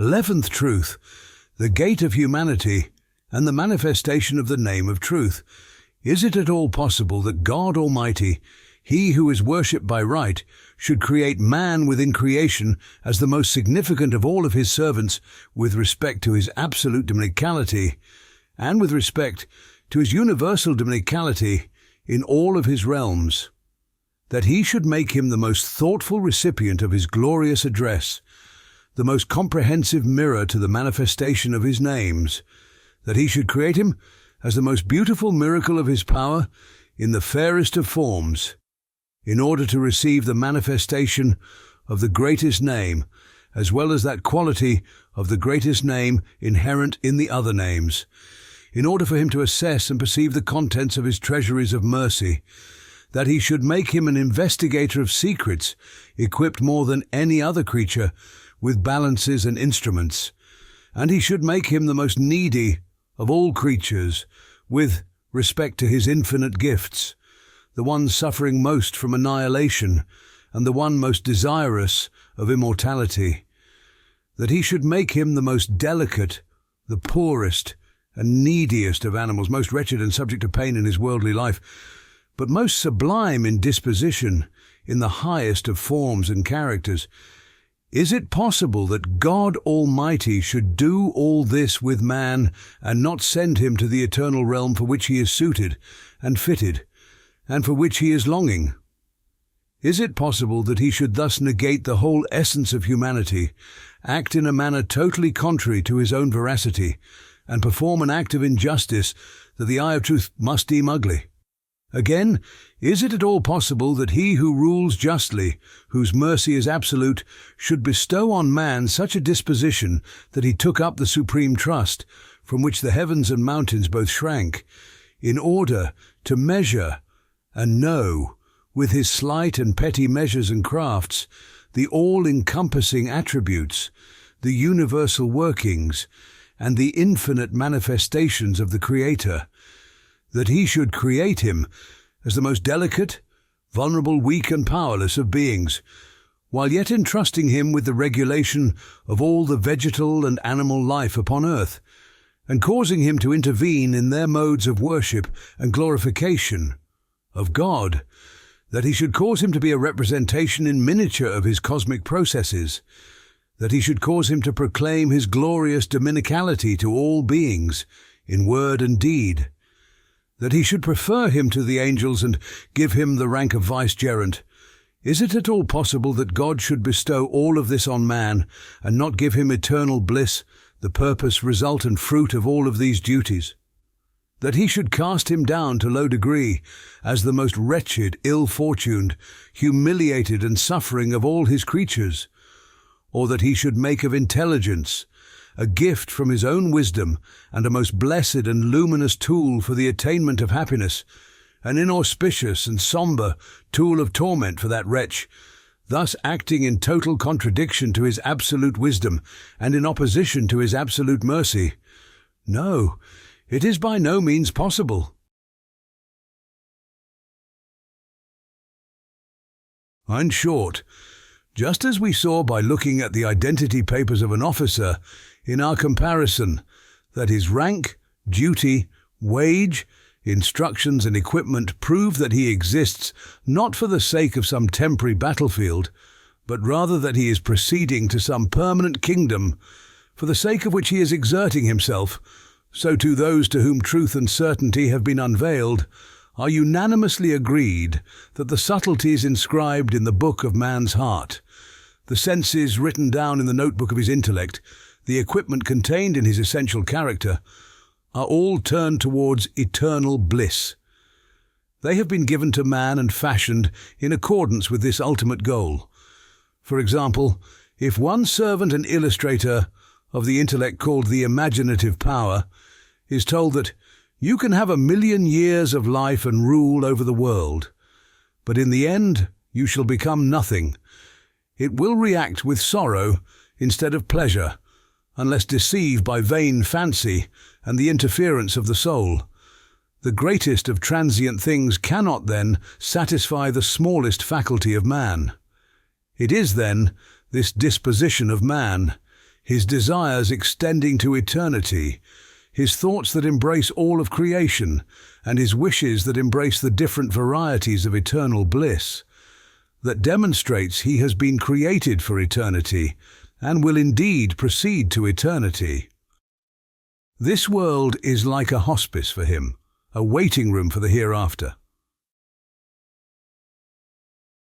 11th truth, the gate of humanity and the manifestation of the name of truth. Is it at all possible that God Almighty, He who is worshipped by right, should create man within creation as the most significant of all of His servants with respect to His absolute dominicality, and with respect to His universal dominicality in all of His realms? That He should make him the most thoughtful recipient of His glorious address, the most comprehensive mirror to the manifestation of His names, that He should create him as the most beautiful miracle of His power in the fairest of forms, in order to receive the manifestation of the greatest name, as well as that quality of the greatest name inherent in the other names, in order for Him to assess and perceive the contents of His treasuries of mercy, that He should make him an investigator of secrets, equipped more than any other creature with balances and instruments, and He should make him the most needy of all creatures with respect to His infinite gifts, the one suffering most from annihilation and the one most desirous of immortality, that He should make him the most delicate, the poorest and neediest of animals, most wretched and subject to pain in his worldly life, but most sublime in disposition, in the highest of forms and characters. Is it possible that God Almighty should do all this with man and not send him to the eternal realm for which he is suited and fitted, and for which he is longing? Is it possible that He should thus negate the whole essence of humanity, act in a manner totally contrary to His own veracity, and perform an act of injustice that the eye of truth must deem ugly? Again, is it at all possible that He who rules justly, whose mercy is absolute, should bestow on man such a disposition that he took up the supreme trust, from which the heavens and mountains both shrank, in order to measure and know, with His slight and petty measures and crafts, the all-encompassing attributes, the universal workings, and the infinite manifestations of the Creator, that He should create him as the most delicate, vulnerable, weak and powerless of beings, while yet entrusting him with the regulation of all the vegetal and animal life upon earth, and causing him to intervene in their modes of worship and glorification of God, that He should cause him to be a representation in miniature of His cosmic processes, that He should cause him to proclaim His glorious dominicality to all beings, in word and deed, that He should prefer him to the angels and give him the rank of vicegerent. Is it at all possible that God should bestow all of this on man and not give him eternal bliss, the purpose, result and fruit of all of these duties? That He should cast him down to low degree as the most wretched, ill-fortuned, humiliated and suffering of all His creatures? Or that He should make of intelligence a gift from His own wisdom, and a most blessed and luminous tool for the attainment of happiness, an inauspicious and sombre tool of torment for that wretch, thus acting in total contradiction to His absolute wisdom and in opposition to His absolute mercy? No, it is by no means possible. In short, just as we saw by looking at the identity papers of an officer in our comparison, that his rank, duty, wage, instructions and equipment prove that he exists not for the sake of some temporary battlefield, but rather that he is proceeding to some permanent kingdom, for the sake of which he is exerting himself, so too those to whom truth and certainty have been unveiled are unanimously agreed that the subtleties inscribed in the book of man's heart, the senses written down in the notebook of his intellect, the equipment contained in his essential character, are all turned towards eternal bliss. They have been given to man and fashioned in accordance with this ultimate goal. For example, if one servant and illustrator of the intellect called the imaginative power is told that you can have 1,000,000 years of life and rule over the world, but in the end you shall become nothing, it will react with sorrow instead of pleasure, unless deceived by vain fancy and the interference of the soul. The greatest of transient things cannot, then, satisfy the smallest faculty of man. It is, then, this disposition of man, his desires extending to eternity, his thoughts that embrace all of creation, and his wishes that embrace the different varieties of eternal bliss, that demonstrates he has been created for eternity and will indeed proceed to eternity. This world is like a hospice for him, a waiting room for the hereafter.